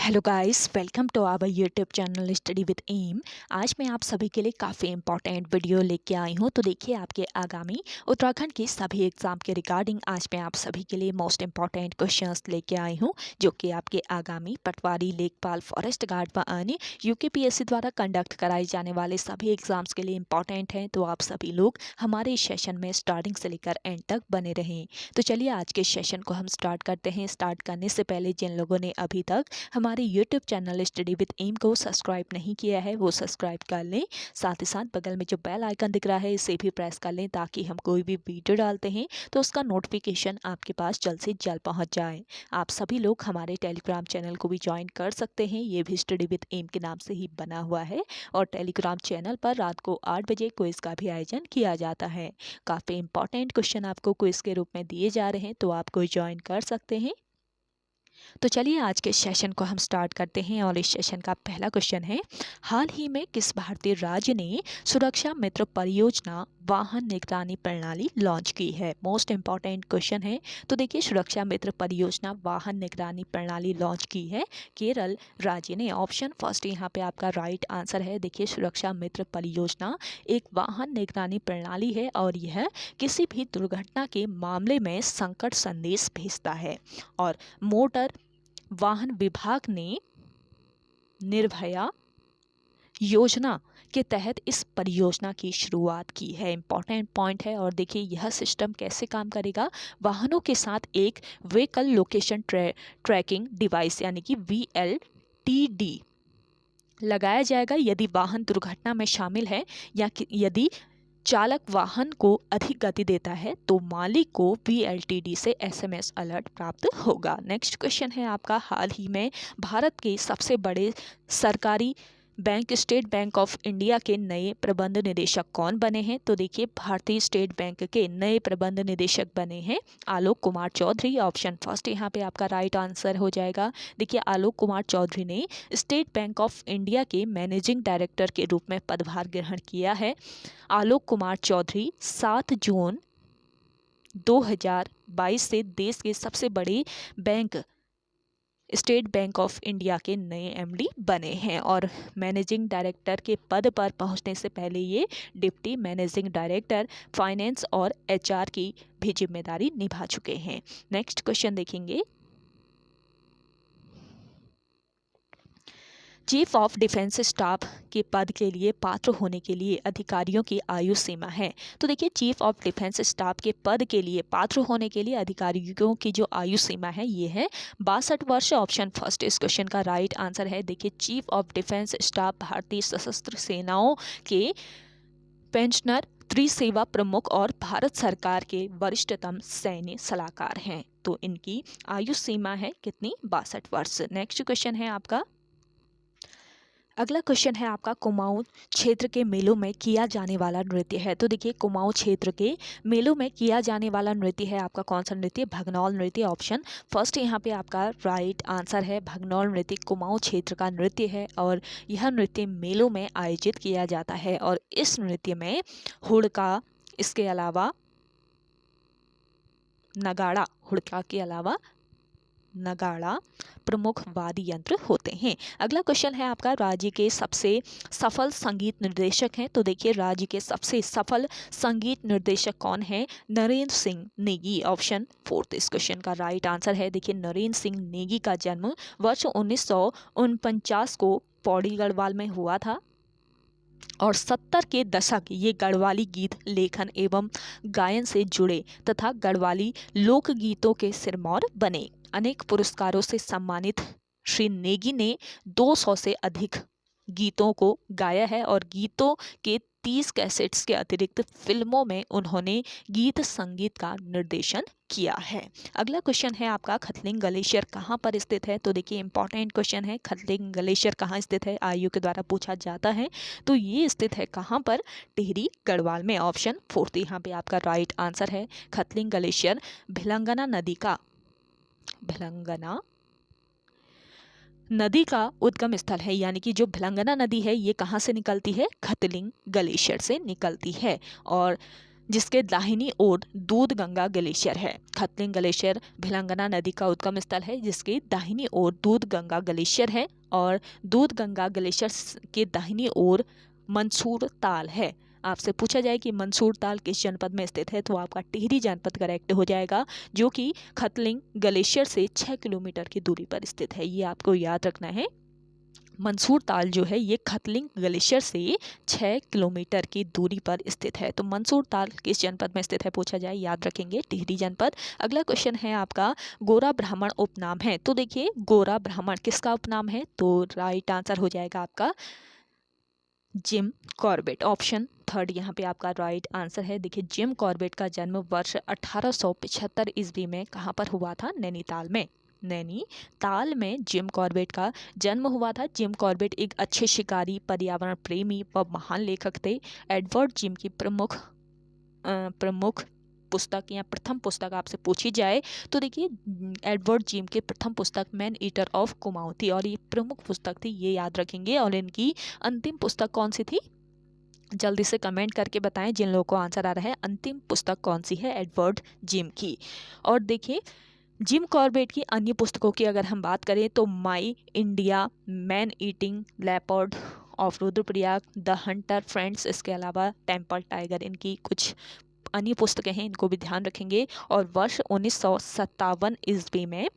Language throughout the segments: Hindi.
Hello guys, welcome to our YouTube channel study with M. आज मैं आप सभी के लिए काफ़ी इंपॉर्टेंट वीडियो लेके आई हूँ। तो देखिए, आपके आगामी उत्तराखंड के सभी एग्ज़ाम के रिगार्डिंग आज मैं आप सभी के लिए मोस्ट इंपॉर्टेंट क्वेश्चंस लेके आई हूँ, जो कि आपके आगामी पटवारी, लेखपाल, फॉरेस्ट गार्ड व अन्य यूकेपीएससी द्वारा कंडक्ट कराए जाने वाले सभी एग्ज़ाम्स के लिए इंपॉर्टेंट हैं। तो आप सभी लोग हमारे इस सेशन में स्टार्टिंग से लेकर एंड तक बने रहें। तो चलिए आज के सेशन को हम स्टार्ट करते हैं। स्टार्ट करने से पहले जिन लोगों ने अभी तक हमारे YouTube channel study with M को सब्सक्राइब नहीं किया है वो सब्सक्राइब कर लें। साथ ही साथ बगल में जो बेल आइकन दिख रहा है इसे भी प्रेस कर लें, ताकि हम कोई भी वीडियो डालते हैं तो उसका नोटिफिकेशन आपके पास जल्द से जल्द पहुंच जाए। आप सभी लोग हमारे टेलीग्राम चैनल को भी ज्वाइन कर सकते हैं। ये भी स्टडी विद एम के नाम से ही बना हुआ है और टेलीग्राम चैनल पर रात को 8 बजे क्विज का भी आयोजन किया जाता है। काफ़ी इंपॉर्टेंट क्वेश्चन आपको क्विज के रूप में दिए जा रहे हैं, तो आप कोई ज्वाइन कर सकते हैं। तो चलिए आज के सेशन को हम स्टार्ट करते हैं और इस सेशन का पहला क्वेश्चन है, हाल ही में किस भारतीय राज्य ने सुरक्षा मित्र परियोजना वाहन निगरानी प्रणाली लॉन्च की है? मोस्ट इंपॉर्टेंट क्वेश्चन है। तो देखिए, सुरक्षा मित्र परियोजना वाहन निगरानी प्रणाली लॉन्च की है केरल राज्य ने। ऑप्शन फर्स्ट यहाँ पे आपका राइट आंसर है। देखिए, सुरक्षा मित्र परियोजना एक वाहन निगरानी प्रणाली है और यह किसी भी दुर्घटना के मामले में संकट संदेश भेजता है। और मोटर वाहन विभाग ने निर्भया योजना के तहत इस परियोजना की शुरुआत की है। इंपॉर्टेंट पॉइंट है। और देखिए, यह सिस्टम कैसे काम करेगा? वाहनों के साथ एक व्हीकल लोकेशन ट्रैकिंग डिवाइस यानी कि VLTD लगाया जाएगा यदि वाहन दुर्घटना में शामिल है या यदि चालक वाहन को अधिक गति देता है तो मालिक को VLTD से SMS अलर्ट प्राप्त होगा। नेक्स्ट क्वेश्चन है आपका, हाल ही में भारत के सबसे बड़े सरकारी bank state bank of India के नए प्रबंध निदेशक कौन बने हैं? तो देखिए, भारतीय स्टेट बैंक के नए प्रबंध निदेशक बने हैं आलोक कुमार चौधरी। ऑप्शन फर्स्ट यहाँ पे आपका राइट आंसर हो जाएगा। देखिए, आलोक कुमार चौधरी ने स्टेट बैंक ऑफ इंडिया के मैनेजिंग डायरेक्टर के रूप में पदभार ग्रहण किया है। आलोक कुमार चौधरी 7 जून 2022 से देश के सबसे बड़े bank state bank of India के नए MD बने हैं और मैनेजिंग डायरेक्टर के पद पर पहुंचने से पहले ये डिप्टी मैनेजिंग डायरेक्टर फाइनेंस और HR की भी जिम्मेदारी निभा चुके हैं। नेक्स्ट क्वेश्चन देखेंगे, चीफ ऑफ डिफेंस स्टाफ के पद के लिए पात्र होने के लिए अधिकारियों की आयु सीमा है। तो देखिए, चीफ ऑफ डिफेंस स्टाफ के पद के लिए पात्र होने के लिए अधिकारियों की जो आयु सीमा है ये है 62 वर्ष। ऑप्शन फर्स्ट इस क्वेश्चन का राइट आंसर है। देखिए, चीफ ऑफ डिफेंस स्टाफ भारतीय सशस्त्र सेनाओं के पेंशनर, त्रिसेवा प्रमुख और भारत सरकार के वरिष्ठतम सैन्य सलाहकार हैं। तो इनकी आयु सीमा है कितनी? 62 वर्ष। नेक्स्ट क्वेश्चन है आपका, अगला क्वेश्चन है आपका, कुमाऊं क्षेत्र के मेलों में किया जाने वाला नृत्य है। तो देखिए, कुमाऊं क्षेत्र के मेलों में किया जाने वाला नृत्य है आपका कौन सा नृत्य? भगनौल नृत्य। ऑप्शन फर्स्ट यहाँ पे आपका राइट आंसर है। भगनौल नृत्य कुमाऊं क्षेत्र का नृत्य है और यह नृत्य मेलों में आयोजित किया जाता है और इस नृत्य में हुड़का, इसके अलावा नगाड़ा, हुड़का के अलावा नगाड़ा प्रमुख वाद्य यंत्र होते हैं। अगला क्वेश्चन है आपका, राज्य के सबसे सफल संगीत निर्देशक हैं। तो देखिए, राज्य के सबसे सफल संगीत निर्देशक कौन है? नरेंद्र सिंह नेगी। ऑप्शन फोर्थ इस क्वेश्चन का राइट आंसर है। देखिए, नरेंद्र सिंह नेगी का जन्म वर्ष 1949 को पौड़ी गढ़वाल में हुआ था और 70 के दशक ये गढ़वाली गीत लेखन एवं गायन से जुड़े तथा गढ़वाली लोकगीतों के सिरमौर बने। अनेक पुरस्कारों से सम्मानित श्री नेगी ने 200 से अधिक गीतों को गाया है और गीतों के 30 कैसेट्स के अतिरिक्त फिल्मों में उन्होंने गीत संगीत का निर्देशन किया है। अगला क्वेश्चन है आपका, खतलिंग ग्लेशियर कहाँ पर स्थित है? तो देखिए, इंपॉर्टेंट क्वेश्चन है, खतलिंग ग्लेशियर कहाँ स्थित है? आयु के द्वारा पूछा जाता है। तो ये स्थित है कहाँ पर? टिहरी गढ़वाल में। ऑप्शन फोर्थ यहाँ पे आपका राइट आंसर है। खतलिंग ग्लेशियर भिलंगना नदी का उद्गम स्थल है, यानी कि जो भिलंगना नदी है ये कहाँ से निकलती है? खतलिंग ग्लेशियर से निकलती है। और जिसके दाहिनी ओर दूध गंगा ग्लेशियर है। खतलिंग ग्लेशियर भिलंगना नदी का उद्गम स्थल है, जिसके दाहिनी ओर दूध गंगा ग्लेशियर है। और दूध गंगा ग्लेशियर के दाहिनी ओर मंसूर ताल है। आपसे पूछा जाए कि मंसूर ताल किस जनपद में स्थित है, तो आपका टिहरी जनपद करेक्ट हो जाएगा, जो कि खतलिंग ग्लेशियर से 6 किलोमीटर की दूरी पर स्थित है। ये आपको याद रखना है। मंसूर ताल जो है ये खतलिंग ग्लेशियर से 6 किलोमीटर की दूरी पर स्थित है। तो मंसूर ताल किस जनपद में स्थित है पूछा जाए, याद रखेंगे टिहरी जनपद। अगला क्वेश्चन है आपका, गोरा ब्राह्मण उपनाम है। तो देखिए गोरा ब्राह्मण किसका उपनाम है, तो राइट आंसर हो जाएगा आपका जिम कॉर्बेट। ऑप्शन थर्ड यहाँ पे आपका राइट आंसर है। देखिए जिम कॉर्बेट का जन्म वर्ष 1875 ईस्वी में कहाँ पर हुआ था, नैनीताल में। नैनीताल में जिम कॉर्बेट का जन्म हुआ था। जिम कॉर्बेट एक अच्छे शिकारी, पर्यावरण प्रेमी व महान लेखक थे। एडवर्ड जिम की प्रमुख पुस्तक या प्रथम पुस्तक आपसे पूछी जाए तो देखिए एडवर्ड जिम की प्रथम पुस्तक मैन ईटर ऑफ कुमाऊं थी, और ये प्रमुख पुस्तक थी, ये याद रखेंगे। और इनकी अंतिम पुस्तक कौन सी थी, जल्दी से कमेंट करके बताएं जिन लोगों को आंसर आ रहा है, अंतिम पुस्तक कौन सी है एडवर्ड जिम की। और देखिए जिम कॉर्बेट की अन्य पुस्तकों की अगर हम बात करें तो my India, man eating leopard of Rudraprayag, the hunter friends, इसके अलावा टेम्पल टाइगर, इनकी कुछ अन्य पुस्तकें हैं, इनको भी ध्यान रखेंगे। और वर्ष 1957 ईस्वी में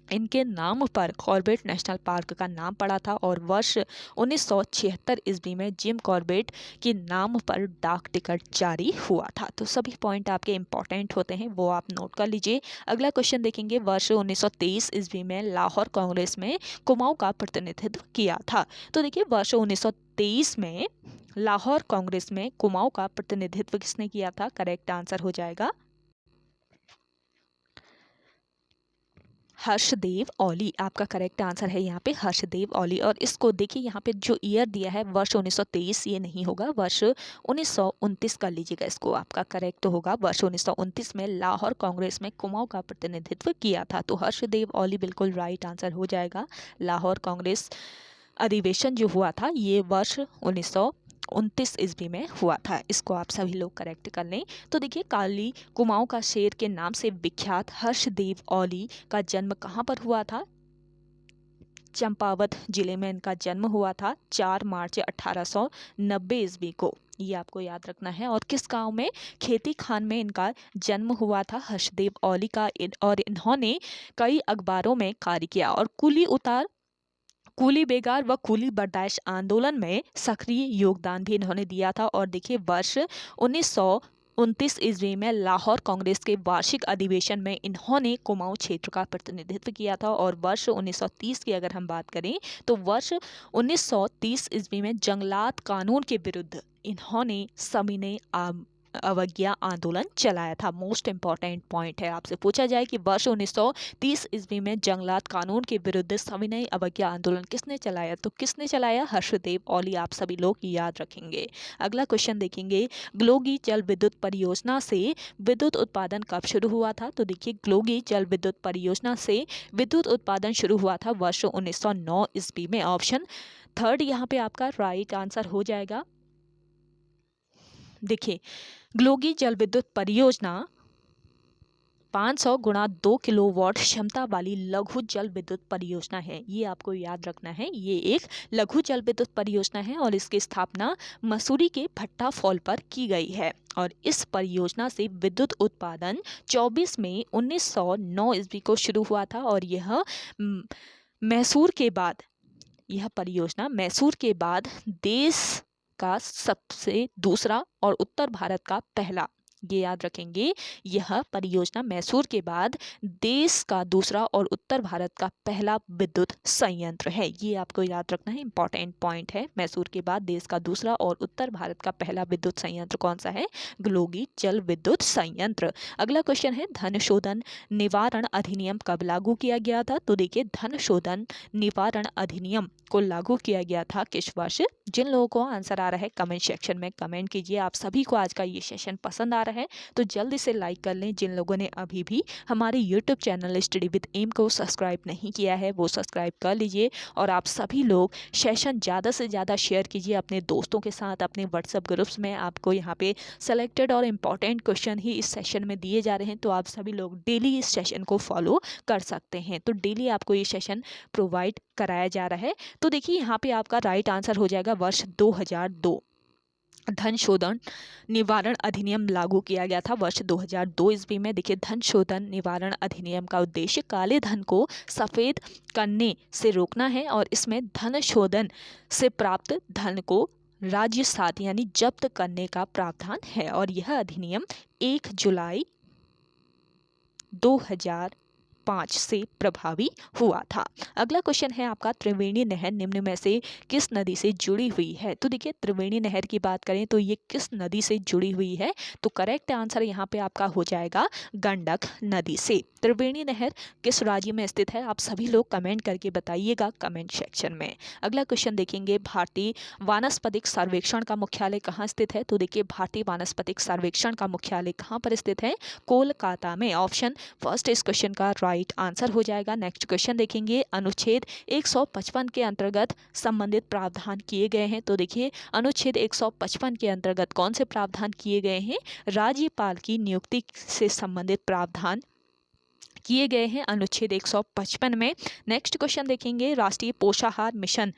इनके नाम पर कॉर्बेट नेशनल पार्क का नाम पड़ा था। और वर्ष 1976 ईस्वी में जिम कॉर्बेट के नाम पर डाक टिकट जारी हुआ था। तो सभी पॉइंट आपके इंपॉर्टेंट होते हैं, वो आप नोट कर लीजिए। अगला क्वेश्चन देखेंगे, वर्ष 1923 ईस्वी में लाहौर कांग्रेस में कुमाऊं का प्रतिनिधित्व किया था। तो देखिए वर्ष 1923 में लाहौर कांग्रेस में कुमाऊं का प्रतिनिधित्व किसने किया था, करेक्ट आंसर हो जाएगा हर्षदेव औली। आपका करेक्ट आंसर है यहाँ पे हर्षदेव औली। और इसको देखिए यहाँ पे जो ईयर दिया है वर्ष 1923, ये नहीं होगा, वर्ष 1929 कर लीजिएगा, इसको आपका करेक्ट होगा। वर्ष 1929 में लाहौर कांग्रेस में कुमाऊं का प्रतिनिधित्व किया था। तो हर्षदेव औली बिल्कुल राइट आंसर हो जाएगा। लाहौर कांग्रेस अधिवेशन जो हुआ था ये वर्ष 1929 ईस्वी में हुआ था। इसको आप सभी लोग करेक्ट कर लें। तो देखिए काली कुमाऊं का शेर के नाम से विख्यात हर्षदेव औली का जन्म कहाँ पर हुआ था, चंपावत जिले में इनका जन्म हुआ था 4 मार्च 1890 ईस्वी को। ये आपको याद रखना है। और किस गांव में, खेती खान में इनका जन्म हुआ था हर्षदेव औली का। और इन्होंने कई अखबारों में कार्य किया और कुली बेगार व कुली बर्दाश्त आंदोलन में सक्रिय योगदान भी इन्होंने दिया था। और देखिए वर्ष 1929 ईस्वी में लाहौर कांग्रेस के वार्षिक अधिवेशन में इन्होंने कुमाऊं क्षेत्र का प्रतिनिधित्व किया था। और वर्ष 1930 की अगर हम बात करें तो वर्ष 1930 ईस्वी में जंगलात कानून के विरुद्ध इन्होंने सविनय अवज्ञा आंदोलन चलाया था। मोस्ट इंपॉर्टेंट पॉइंट है, आपसे पूछा जाए कि वर्ष 1930 ईस्वी में जंगलात कानून के विरुद्ध सविनय अवज्ञा आंदोलन किसने चलाया, तो किसने चलाया, हर्षदेव औली। आप सभी लोग याद रखेंगे। अगला क्वेश्चन देखेंगे, ग्लोगी जल विद्युत परियोजना से विद्युत उत्पादन कब शुरू हुआ था। तो देखिए ग्लोगी जल विद्युत परियोजना से विद्युत उत्पादन शुरू हुआ था वर्ष 1909 ईस्वी में। ऑप्शन थर्ड यहाँ पे आपका राइट आंसर हो जाएगा। देखिए ग्लोगी जल विद्युत परियोजना 500 गुणा 2 किलोवाट क्षमता वाली लघु जल विद्युत परियोजना है। ये आपको याद रखना है, ये एक लघु जल विद्युत परियोजना है और इसकी स्थापना मसूरी के भट्टा फॉल पर की गई है। और इस परियोजना से विद्युत उत्पादन 24 मई 1909 ईस्वी को शुरू हुआ था। और यह मैसूर के बाद, यह परियोजना मैसूर के बाद देश का सबसे दूसरा और उत्तर भारत का पहला, ये याद रखेंगे, यह परियोजना मैसूर के बाद देश का दूसरा और उत्तर भारत का पहला विद्युत संयंत्र है। ये आपको याद रखना है, इंपॉर्टेंट पॉइंट है। मैसूर के बाद देश का दूसरा और उत्तर भारत का पहला विद्युत संयंत्र कौन सा है, ग्लोगी जल विद्युत संयंत्र। अगला क्वेश्चन है, धन शोधन निवारण अधिनियम कब लागू किया गया था। तो देखिए धन शोधन निवारण अधिनियम को लागू किया गया था किस वर्ष। जिन लोगों को आंसर आ रहा है कमेंट सेक्शन में कमेंट कीजिए। आप सभी को आज का ये सेशन पसंद आ रहा रहा है तो जल्दी से लाइक कर लें। जिन लोगों ने अभी भी हमारे YouTube channel study with M को सब्सक्राइब नहीं किया है वो सब्सक्राइब कर लीजिए। और आप सभी लोग सेशन ज़्यादा से ज़्यादा शेयर कीजिए अपने दोस्तों के साथ, अपने व्हाट्सएप ग्रुप्स में। आपको यहाँ पे सेलेक्टेड और इम्पॉर्टेंट क्वेश्चन ही इस सेशन में दिए जा रहे हैं, तो आप सभी लोग डेली इस सेशन को फॉलो कर सकते हैं। तो डेली आपको ये सेशन प्रोवाइड कराया जा रहा है। तो देखिए यहाँ पे आपका राइट आंसर हो जाएगा वर्ष 2002। धन शोधन निवारण अधिनियम लागू किया गया था वर्ष 2002 ईस्वी में। देखिए धन शोधन निवारण अधिनियम का उद्देश्य काले धन को सफ़ेद करने से रोकना है और इसमें धन शोधन से प्राप्त धन को राज्यसात यानी जब्त करने का प्रावधान है। और यह अधिनियम 1 जुलाई 2005 से प्रभावी हुआ था। अगला क्वेश्चन है आपका, त्रिवेणी नहर निम्न में से किस नदी से जुड़ी हुई है? तो देखिए त्रिवेणी नहर की बात करें तो ये किस नदी से जुड़ी हुई है? तो करेक्ट आंसर यहाँ पे आपका हो जाएगा गंडक नदी से। त्रिवेणी नहर किस राज्य में स्थित है? आप सभी लोग कमेंट करके बताइएगा कमेंट सेक्शन में। अगला क्वेश्चन देखेंगे, भारतीय वानस्पतिक सर्वेक्षण का मुख्यालय कहाँ स्थित है? तो देखिए भारतीय वानस्पतिक सर्वेक्षण का मुख्यालय कहाँ पर स्थित है? कोलकाता में। ऑप्शन फर्स्ट इस क्वेश्चन का राइट आंसर हो जाएगा। नेक्स्ट क्वेश्चन देखेंगे, अनुच्छेद 155 के अंतर्गत संबंधित प्रावधान किए गए हैं। तो देखिए अनुच्छेद 155 के अंतर्गत कौन से प्रावधान किए गए हैं? राज्यपाल की नियुक्ति से संबंधित प्रावधान किए गए हैं अनुच्छेद 155 में। नेक्स्ट क्वेश्चन देखेंगे, राष्ट्रीय पोषाहार मिशन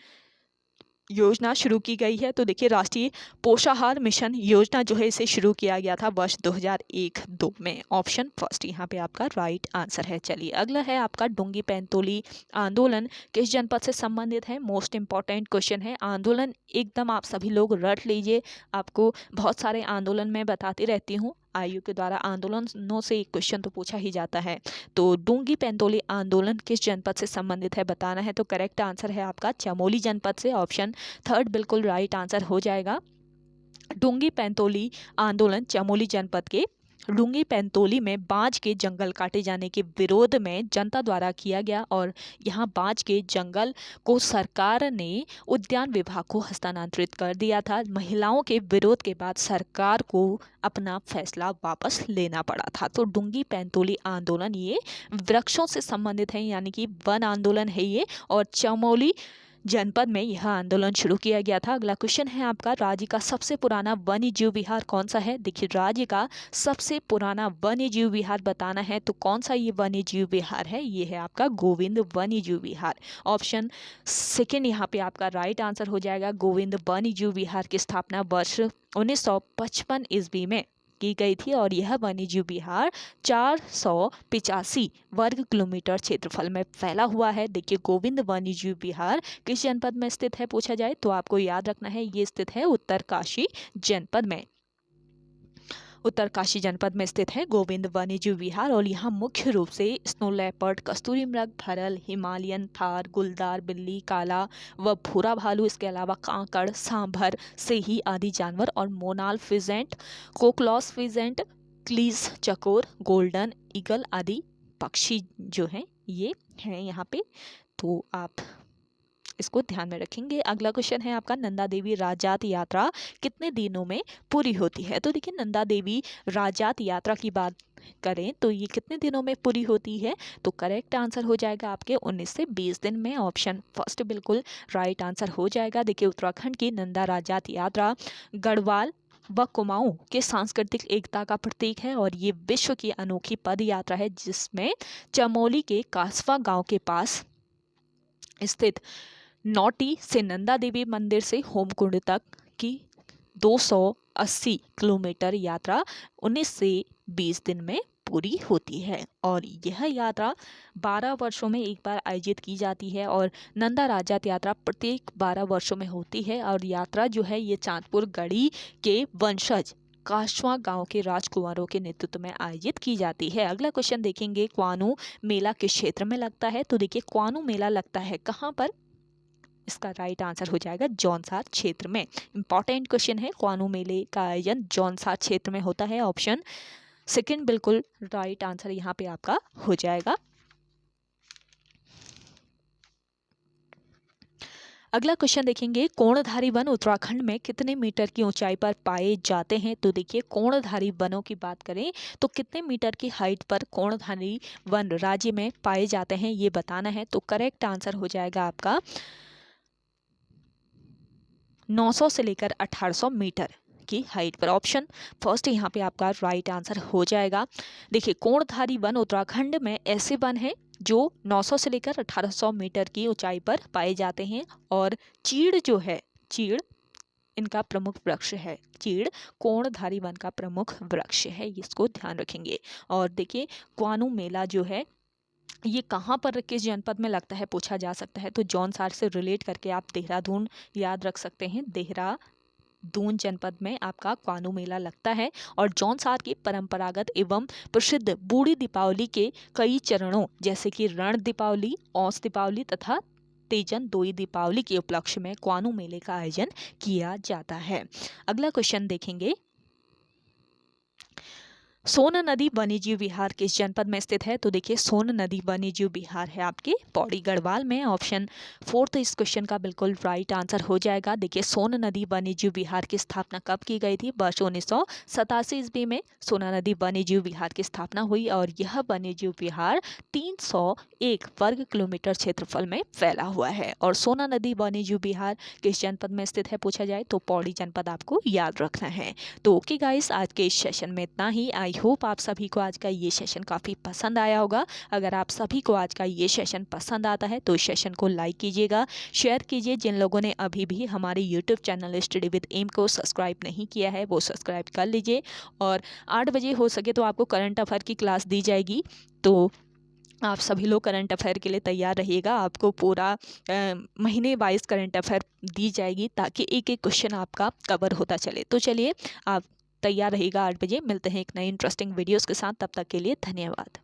योजना शुरू की गई है। तो देखिए राष्ट्रीय पोषाहार मिशन योजना जो है इसे शुरू किया गया था वर्ष 2001-2 में। ऑप्शन फर्स्ट यहाँ पे आपका राइट आंसर है। चलिए अगला है आपका, डुंगी पैंतोली आंदोलन किस जनपद से संबंधित है? मोस्ट इंपॉर्टेंट क्वेश्चन है। आंदोलन एकदम आप सभी लोग रट लीजिए, आपको बहुत सारे आंदोलन में बताती रहती हूँ। आयु के द्वारा आंदोलनों से एक क्वेश्चन तो पूछा ही जाता है। तो डुंगी पैंतोली आंदोलन किस जनपद से संबंधित है बताना है। तो करेक्ट आंसर है आपका चमोली जनपद से। ऑप्शन थर्ड बिल्कुल राइट आंसर हो जाएगा। डुंगी पैंतोली आंदोलन चमोली जनपद के डुंगी पैंतोली में बांज के जंगल काटे जाने के विरोध में जनता द्वारा किया गया और यहाँ बांज के जंगल को सरकार ने उद्यान विभाग को हस्तांतरित कर दिया था। महिलाओं के विरोध के बाद सरकार को अपना फैसला वापस लेना पड़ा था। तो डुंगी पैंतोली आंदोलन ये वृक्षों से संबंधित है, यानी कि वन आंदोलन है ये, और चमोली जनपद में यह आंदोलन शुरू किया गया था। अगला क्वेश्चन है आपका, राज्य का सबसे पुराना वन्य जीव विहार कौन सा है? देखिए राज्य का सबसे पुराना वन्य जीव विहार बताना है तो कौन सा ये वन्य जीव विहार है? ये है आपका गोविंद वन्य जीव विहार। ऑप्शन सेकेंड यहाँ पे आपका राइट आंसर हो जाएगा। गोविंद वन्य जीव विहार की स्थापना वर्ष 1955 ईस्वी में की गई थी और यह वन्यजीव विहार 485 वर्ग किलोमीटर क्षेत्रफल में फैला हुआ है। देखिए गोविंद वन्यजीव विहार किस जनपद में स्थित है पूछा जाए तो आपको याद रखना है ये स्थित है उत्तरकाशी जनपद में। उत्तरकाशी जनपद में स्थित है गोविंद वन्यजीव विहार और यहाँ मुख्य रूप से स्नो लेपर्ड, कस्तूरी मृग, भरल, हिमालयन थार, गुलदार बिल्ली, काला व भूरा भालू, इसके अलावा कांकड़, सांभर, सेही आदि जानवर और मोनाल फिजेंट, कोकलॉस फिजेंट, क्लीज चकोर, गोल्डन ईगल आदि पक्षी जो हैं ये हैं यहाँ पे। तो आप इसको ध्यान में रखेंगे। अगला क्वेश्चन है आपका, नंदा देवी राजात यात्रा कितने दिनों में पूरी होती है? तो देखिए नंदा देवी राजात यात्रा की बात करें तो ये कितने दिनों में पूरी होती है? तो करेक्ट आंसर हो जाएगा आपके 19 से 20 दिन में। ऑप्शन फर्स्ट बिल्कुल राइट आंसर हो जाएगा। देखिए उत्तराखंड की नंदा राजात यात्रा गढ़वाल व कुमाऊं के सांस्कृतिक एकता का प्रतीक है और ये विश्व की अनोखी पद यात्रा है जिसमें चमोली के कासवा गांव के पास स्थित नौटी से नंदा देवी मंदिर से होमकुंड तक की 280 किलोमीटर यात्रा 19 से 20 दिन में पूरी होती है और यह यात्रा 12 वर्षों में एक बार आयोजित की जाती है और नंदा राजात यात्रा प्रत्येक 12 वर्षों में होती है और यात्रा जो है ये चांदपुर गढ़ी के वंशज काशवा गांव के राजकुमारों के नेतृत्व में आयोजित की जाती है। अगला क्वेश्चन देखेंगे, क्वानू मेला किस क्षेत्र में लगता है? तो देखिए क्वानू मेला लगता है कहाँ पर? इसका राइट आंसर हो जाएगा जौनसार क्षेत्र में। इंपॉर्टेंट क्वेश्चन है, क्वानू मेले का आयोजन जौनसार क्षेत्र में होता है। ऑप्शन सेकंड बिल्कुल राइट आंसर यहाँ पे आपका हो जाएगा। अगला क्वेश्चन देखेंगे, कोणधारी वन उत्तराखंड में कितने मीटर की ऊंचाई पर पाए जाते हैं। तो देखिए, कोणधारी वनों की बात करें तो कितने मीटर की हाइट पर कोणधारी वन राज्य में पाए जाते हैं ये बताना है। तो करेक्ट आंसर हो जाएगा आपका 900 से लेकर 1800 मीटर की हाइट पर। ऑप्शन फर्स्ट यहाँ पे आपका राइट आंसर हो जाएगा। देखिए, कोणधारी वन उत्तराखंड में ऐसे वन हैं जो 900 से लेकर 1800 मीटर की ऊंचाई पर पाए जाते हैं। और चीड़ जो है, चीड़ इनका प्रमुख वृक्ष है। चीड़ कोणधारी वन का प्रमुख वृक्ष है, इसको ध्यान रखेंगे। और देखिए, क्वानू मेला जो है ये कहाँ पर किस जनपद में लगता है पूछा जा सकता है। तो जौनसार से रिलेट करके आप देहरादून याद रख सकते हैं। देहरादून जनपद में आपका क्वानू मेला लगता है। और जौनसार की परंपरागत एवं प्रसिद्ध बूढ़ी दीपावली के कई चरणों जैसे कि रण दीपावली, औंस दीपावली तथा तेजन दोई दीपावली के उपलक्ष्य में क्वानू मेले का आयोजन किया जाता है। अगला क्वेश्चन देखेंगे, सोन नदी वन्यजीव विहार किस जनपद में स्थित है। तो देखिए, सोन नदी वन्यजीव विहार है आपके पौड़ी गढ़वाल में। ऑप्शन फोर्थ इस क्वेश्चन का बिल्कुल राइट आंसर हो जाएगा। देखिए, सोन नदी वन्यजीव विहार की स्थापना कब की गई थी। वर्ष 1987 ईस्वी में सोना नदी वन्यजीव विहार की स्थापना हुई। और यह वन्यजीव विहार 301 वर्ग किलोमीटर क्षेत्रफल में फैला हुआ है। और सोना नदी वन्यजीव विहार किस जनपद में स्थित है पूछा जाए तो पौड़ी जनपद आपको याद रखना है। तो ओके गाइस, आज के इस सेशन में इतना ही। आई होप आप सभी को आज का ये सेशन काफ़ी पसंद आया होगा। अगर आप सभी को आज का ये सेशन पसंद आता है तो इस सेशन को लाइक कीजिएगा, शेयर कीजिए। जिन लोगों ने अभी भी हमारे YouTube channel study with M को सब्सक्राइब नहीं किया है वो सब्सक्राइब कर लीजिए। और 8 बजे हो सके तो आपको करंट अफेयर की क्लास दी जाएगी, तो आप सभी लोग करंट अफेयर के लिए तैयार रहिएगा। आपको पूरा महीने वाइज करंट अफेयर दी जाएगी ताकि एक एक क्वेश्चन आपका कवर होता चले। तो चलिए, आप तैयार रहिएगा। 8 बजे मिलते हैं एक नई इंटरेस्टिंग वीडियोस के साथ। तब तक के लिए धन्यवाद।